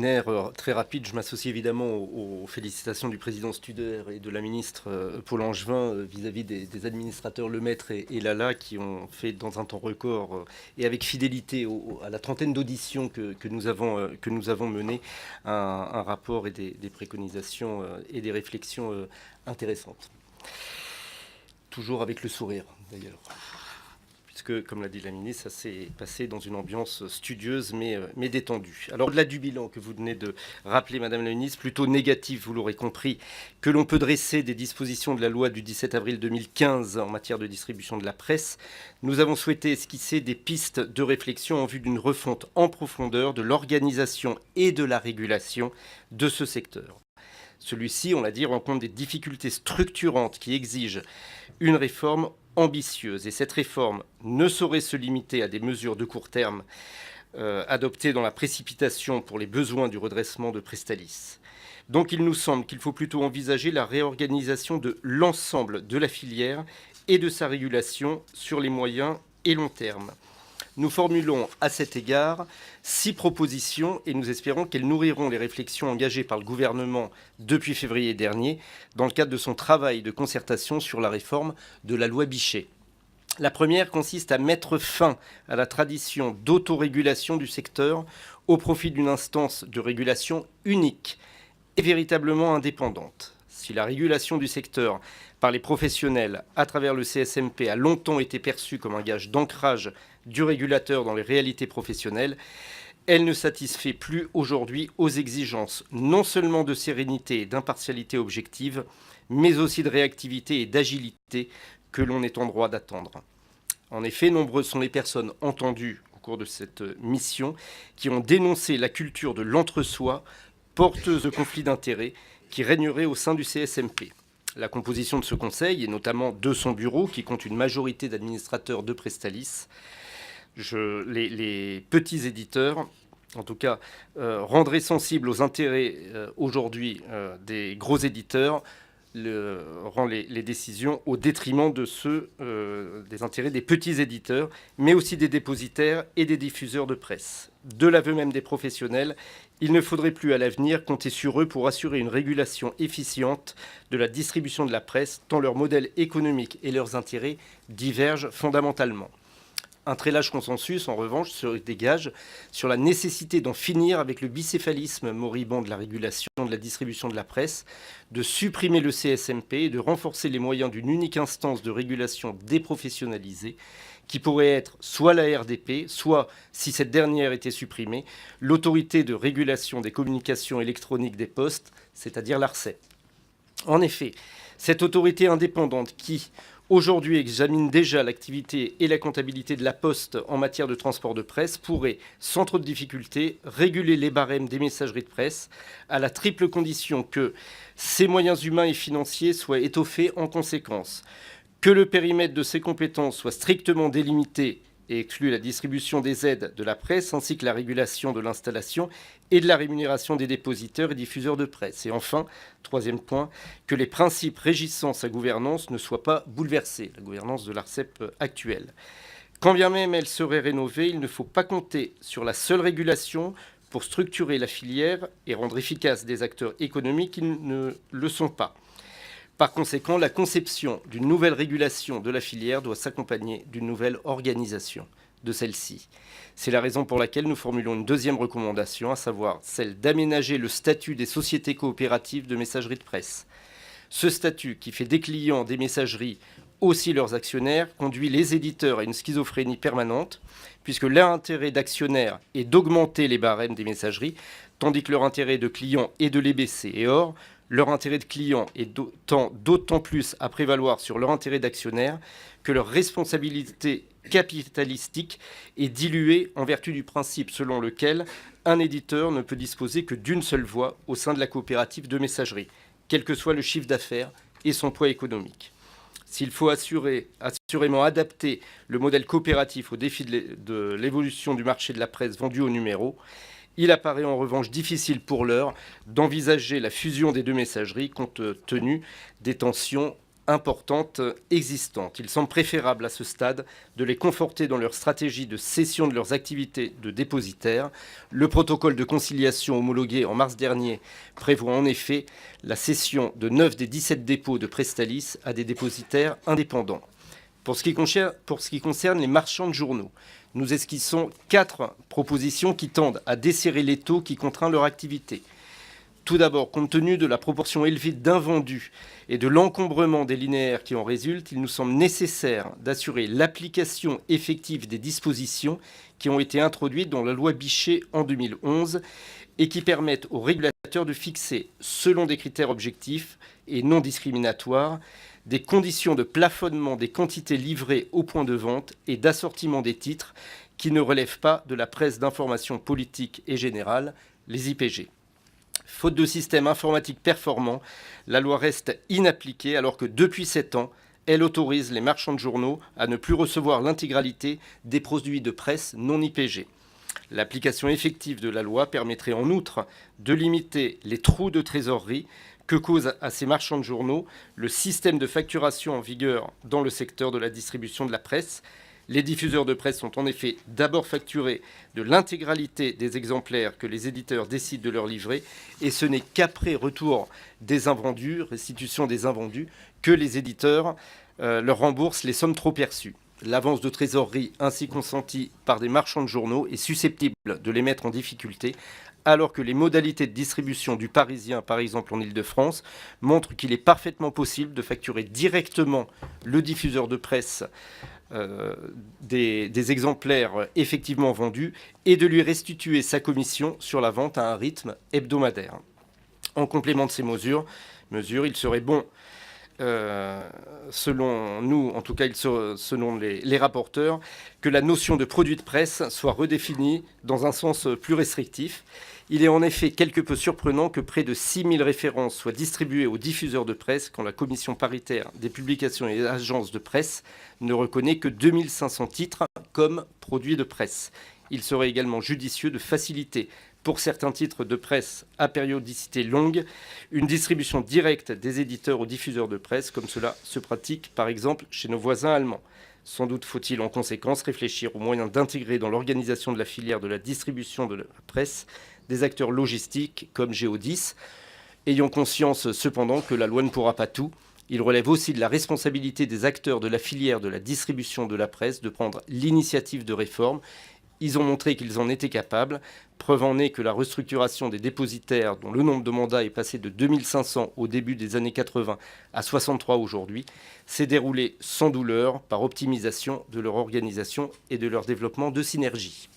liminaire très rapide. Je m'associe évidemment aux félicitations du président Studer et de la ministre Paul Angevin vis-à-vis des administrateurs Lemaître et Lala qui ont fait dans un temps record et avec fidélité à la trentaine d'auditions que nous avons menées un rapport et des préconisations et des réflexions intéressantes. Toujours avec le sourire d'ailleurs. Puisque, comme l'a dit la ministre, ça s'est passé dans une ambiance studieuse mais détendue. Alors, au-delà du bilan que vous venez de rappeler, Madame la ministre, plutôt négatif, vous l'aurez compris, que l'on peut dresser des dispositions de la loi du 17 avril 2015 en matière de distribution de la presse, nous avons souhaité esquisser des pistes de réflexion en vue d'une refonte en profondeur de l'organisation et de la régulation de ce secteur. Celui-ci, on l'a dit, rencontre des difficultés structurantes qui exigent une réforme ambitieuse. Et cette réforme ne saurait se limiter à des mesures de court terme adoptées dans la précipitation pour les besoins du redressement de Presstalis. Donc il nous semble qu'il faut plutôt envisager la réorganisation de l'ensemble de la filière et de sa régulation sur les moyens et long terme. Nous formulons à cet égard 6 propositions et nous espérons qu'elles nourriront les réflexions engagées par le gouvernement depuis février dernier dans le cadre de son travail de concertation sur la réforme de la loi Bichet. La première consiste à mettre fin à la tradition d'autorégulation du secteur au profit d'une instance de régulation unique et véritablement indépendante. Si la régulation du secteur par les professionnels à travers le CSMP a longtemps été perçue comme un gage d'ancrage du régulateur dans les réalités professionnelles, elle ne satisfait plus aujourd'hui aux exigences non seulement de sérénité et d'impartialité objective, mais aussi de réactivité et d'agilité que l'on est en droit d'attendre. En effet, nombreuses sont les personnes entendues au cours de cette mission qui ont dénoncé la culture de l'entre-soi porteuse de conflits d'intérêts qui régnerait au sein du CSMP. La composition de ce conseil, et notamment de son bureau, qui compte une majorité d'administrateurs de Presstalis, les petits éditeurs, en tout cas, rendraient sensibles aux intérêts aujourd'hui des gros éditeurs, rend les décisions au détriment de ceux des intérêts des petits éditeurs, mais aussi des dépositaires et des diffuseurs de presse. De l'aveu même des professionnels, il ne faudrait plus à l'avenir compter sur eux pour assurer une régulation efficiente de la distribution de la presse, tant leur modèle économique et leurs intérêts divergent fondamentalement. Un très large consensus, en revanche, se dégage sur la nécessité d'en finir avec le bicéphalisme moribond de la régulation de la distribution de la presse, de supprimer le CSMP et de renforcer les moyens d'une unique instance de régulation déprofessionnalisée qui pourrait être soit la RDP, soit, si cette dernière était supprimée, l'autorité de régulation des communications électroniques des postes, c'est-à-dire l'ARCEP. En effet, cette autorité indépendante qui, aujourd'hui, examine déjà l'activité et la comptabilité de la Poste en matière de transport de presse pourrait, sans trop de difficultés, réguler les barèmes des messageries de presse à la triple condition que ses moyens humains et financiers soient étoffés en conséquence, que le périmètre de ses compétences soit strictement délimité et exclut la distribution des aides de la presse ainsi que la régulation de l'installation et de la rémunération des dépositeurs et diffuseurs de presse. Et enfin, troisième point, que les principes régissant sa gouvernance ne soient pas bouleversés, la gouvernance de l'ARCEP actuelle. Quand bien même elle serait rénovée, il ne faut pas compter sur la seule régulation pour structurer la filière et rendre efficaces des acteurs économiques qui ne le sont pas. Par conséquent, la conception d'une nouvelle régulation de la filière doit s'accompagner d'une nouvelle organisation de celle-ci. C'est la raison pour laquelle nous formulons une deuxième recommandation, à savoir celle d'aménager le statut des sociétés coopératives de messagerie de presse. Ce statut, qui fait des clients des messageries aussi leurs actionnaires, conduit les éditeurs à une schizophrénie permanente, puisque leur intérêt d'actionnaire est d'augmenter les barèmes des messageries, tandis que leur intérêt de client est de les baisser. Et or, leur intérêt de client est d'autant plus à prévaloir sur leur intérêt d'actionnaire que leur responsabilité capitalistique est diluée en vertu du principe selon lequel un éditeur ne peut disposer que d'une seule voix au sein de la coopérative de messagerie, quel que soit le chiffre d'affaires et son poids économique. S'il faut assurément adapter le modèle coopératif au défi de l'évolution du marché de la presse vendue au numéro, il apparaît en revanche difficile pour l'heure d'envisager la fusion des deux messageries compte tenu des tensions importantes existantes. Il semble préférable à ce stade de les conforter dans leur stratégie de cession de leurs activités de dépositaires. Le protocole de conciliation homologué en mars dernier prévoit en effet la cession de 9 des 17 dépôts de Prestalis à des dépositaires indépendants. Pour ce qui concerne les marchands de journaux, nous esquissons 4 propositions qui tendent à desserrer l'étau qui contraint leur activité. Tout d'abord, compte tenu de la proportion élevée d'invendus et de l'encombrement des linéaires qui en résultent, il nous semble nécessaire d'assurer l'application effective des dispositions qui ont été introduites dans la loi Bichet en 2011 et qui permettent aux régulateurs de fixer, selon des critères objectifs et non discriminatoires, des conditions de plafonnement des quantités livrées au point de vente et d'assortiment des titres qui ne relèvent pas de la presse d'information politique et générale, les IPG. Faute de système informatique performant, la loi reste inappliquée alors que depuis 7 ans, elle autorise les marchands de journaux à ne plus recevoir l'intégralité des produits de presse non IPG. L'application effective de la loi permettrait en outre de limiter les trous de trésorerie que cause à ces marchands de journaux le système de facturation en vigueur dans le secteur de la distribution de la presse. Les diffuseurs de presse sont en effet d'abord facturés de l'intégralité des exemplaires que les éditeurs décident de leur livrer, et ce n'est qu'après retour des invendus, restitution des invendus, que les éditeurs leur remboursent les sommes trop perçues. L'avance de trésorerie ainsi consentie par des marchands de journaux est susceptible de les mettre en difficulté, alors que les modalités de distribution du Parisien, par exemple en Île-de-France, montrent qu'il est parfaitement possible de facturer directement le diffuseur de presse des exemplaires effectivement vendus et de lui restituer sa commission sur la vente à un rythme hebdomadaire. En complément de ces mesures, il serait bon, selon nous, en tout cas selon les rapporteurs, que la notion de produit de presse soit redéfinie dans un sens plus restrictif. Il est en effet quelque peu surprenant que près de 6000 références soient distribuées aux diffuseurs de presse quand la commission paritaire des publications et agences de presse ne reconnaît que 2500 titres comme produits de presse. Il serait également judicieux de faciliter, pour certains titres de presse à périodicité longue, une distribution directe des éditeurs aux diffuseurs de presse, comme cela se pratique par exemple chez nos voisins allemands. Sans doute faut-il en conséquence réfléchir aux moyens d'intégrer dans l'organisation de la filière de la distribution de la presse des acteurs logistiques comme Géodis. Ayons conscience cependant que la loi ne pourra pas tout. Il relève aussi de la responsabilité des acteurs de la filière de la distribution de la presse de prendre l'initiative de réforme. Ils ont montré qu'ils en étaient capables. Preuve en est que la restructuration des dépositaires, dont le nombre de mandats est passé de 2500 au début des années 80 à 63 aujourd'hui, s'est déroulée sans douleur par optimisation de leur organisation et de leur développement de synergie.